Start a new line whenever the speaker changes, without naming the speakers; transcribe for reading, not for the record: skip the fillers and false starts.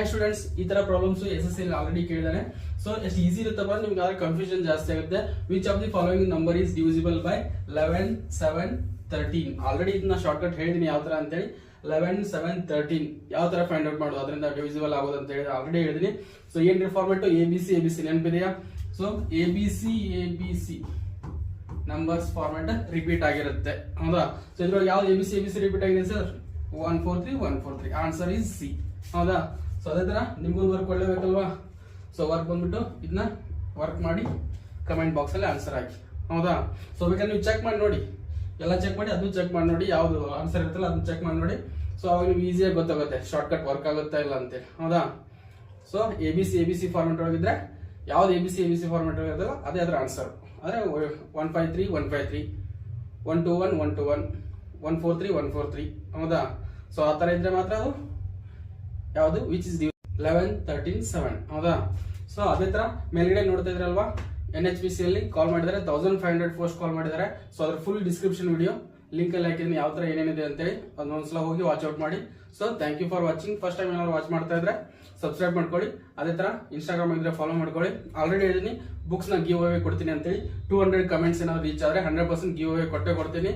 Students, ಈ ತರ problems SSC already ಕೇಳಿದಾನೆ. So ಎಷ್ಟು ಈಸಿ ಇರುತ್ತಪ್ಪ, ನಿಮ್ಗೆ ಆದ್ರೆ ಕನ್ಫ್ಯೂಷನ್ ಜಾಸ್ತಿ ಆಗುತ್ತೆ. Which of the following number is divisible by 11, 7, 13. Already ಇದನ್ನ ಶಾರ್ಟ್ ಕಟ್ ಹೇಳಿದೀನಿ ಯಾವ ತರ ಅಂತೇಳಿ. 11, 7, 13 ಯಾವ ತರ ಫೈಂಡ್ ಔಟ್ ಮಾಡೋದು, ಅದರಿಂದ ಡಿವಿಸಿಬಲ್ ಆಗೋದು ಅಂತ ಹೇಳಿ ಆಲ್ರೆಡಿ ಹೇಳಿದೀನಿ. ಸೊ ಏನ್ ಫಾರ್ಮೆಟ್ ABC ನೆನಪಿದೆಯಾ? So ABC numbers format repeat ಆಗಿರುತ್ತೆ, ಹೌದಾ? ಸೊ ಇದ್ರೊಳಗೆ ಯಾವ್ದು ABC ರಿಪೀಟ್ ಆಗಿದೆ ಸರ್? 143 ಆನ್ಸರ್ ಇಸ್ ಸಿ, ಹೌದಾ? ಸೊ ಅದೇ ತರ ನಿಮ್ಗೊಂದು ವರ್ಕ್ ಕೊಡ್ಲೇಬೇಕಲ್ವಾ? ಸೊ ವರ್ಕ್ ಬಂದ್ಬಿಟ್ಟು ಇದನ್ನ ವರ್ಕ್ ಮಾಡಿ ಕಮೆಂಟ್ ಬಾಕ್ಸ್ ಅಲ್ಲಿ ಆನ್ಸರ್ ಹಾಕಿ, ಹೌದಾ? ಸೊ ಬೇಕಾದ್ರೆ ನೀವು ಚೆಕ್ ಮಾಡಿ ನೋಡಿ, ಎಲ್ಲ ಚೆಕ್ ಮಾಡಿ, ಅದನ್ನು ಚೆಕ್ ಮಾಡಿ ನೋಡಿ, ಯಾವ್ದು ಆನ್ಸರ್ ಇರುತ್ತಲ್ಲ ಅದನ್ನ ಚೆಕ್ ಮಾಡಿ ನೋಡಿ. ಸೊ ಅವಾಗ ನಿಮ್ಗೆ ಈಸಿಯಾಗಿ ಗೊತ್ತಾಗುತ್ತೆ ಶಾರ್ಟ್ ಕಟ್ ವರ್ಕ್ ಆಗುತ್ತಾ ಇಲ್ಲ ಅಂತೇಳಿ, ಹೌದಾ? ಸೊ ABC ಫಾರ್ಮೆಟ್ ಒಳಗಿದ್ರೆ ಯಾವ್ದು ABC ಫಾರ್ಮೆಟ್ ಒಳಗಿದಲ್ಲ ಅದೇ ಅದರ ಆನ್ಸರ್. ಆದ್ರೆ 153, 121, 143, ಹೌದಾ? ಸೊ ಆ ತರ ಇದ್ರೆ ಮಾತ್ರ ಅದು ಯಾವುದು ವಿಚ್ ಇಸ್ 11, 13, 7, ಹೌದಾ? ಸೊ ಅದೇ ತರ ಮೇಲ್ಗಡೆ ನೋಡ್ತಾ ಇದ್ರಲ್ವಾ, NHPC ಅಲ್ಲಿ ಕಾಲ್ ಮಾಡಿದ್ದಾರೆ, 1500 ಪೋಸ್ಟ್ ಕಾಲ್ ಮಾಡಿದ್ದಾರೆ. ಸೊ ಅದ್ರ ಫುಲ್ ಡಿಸ್ಕ್ರಿಪ್ಷನ್ ವಿಡಿಯೋ ಲಿಂಕ್ ಅಲ್ಲಿ ಹಾಕಿದ್ದೀನಿ, ಯಾವ ತರ ಏನೇನಿದೆ ಅಂತೇಳಿ ಅದನ್ನೊಂದ್ಸಲ ಹೋಗಿ ವಾಚ್ ಔಟ್ ಮಾಡಿ. So thank you for watching. First time ಏನಾದ್ರು ವಾಚ್ ಮಾಡ್ತಾ ಇದ್ರೆ ಸಬ್ಸ್ಕ್ರೈಬ್ ಮಾಡ್ಕೊಳ್ಳಿ. ಅದೇ ತರ ಇನ್ಸ್ಟಾಗ್ರಾಮ್ ಇದ್ರೆ ಫಾಲೋ ಮಾಡ್ಕೊಳ್ಳಿ. ಆಲ್ರೆಡಿ ಹೇಳಿದೀನಿ ಬುಕ್ಸ್ ನ ಗಿವ್ ಅವೇ ಕೊಡ್ತೀನಿ ಅಂತೇಳಿ. 200 ಕಮೆಂಟ್ಸ್ ಏನಾದ್ರು ರೀಚ್ ಆದ್ರೆ 100% ಗಿವ್ ಅವೇ ಕೊಟ್ಟೆ ಕೊಡ್ತೀನಿ.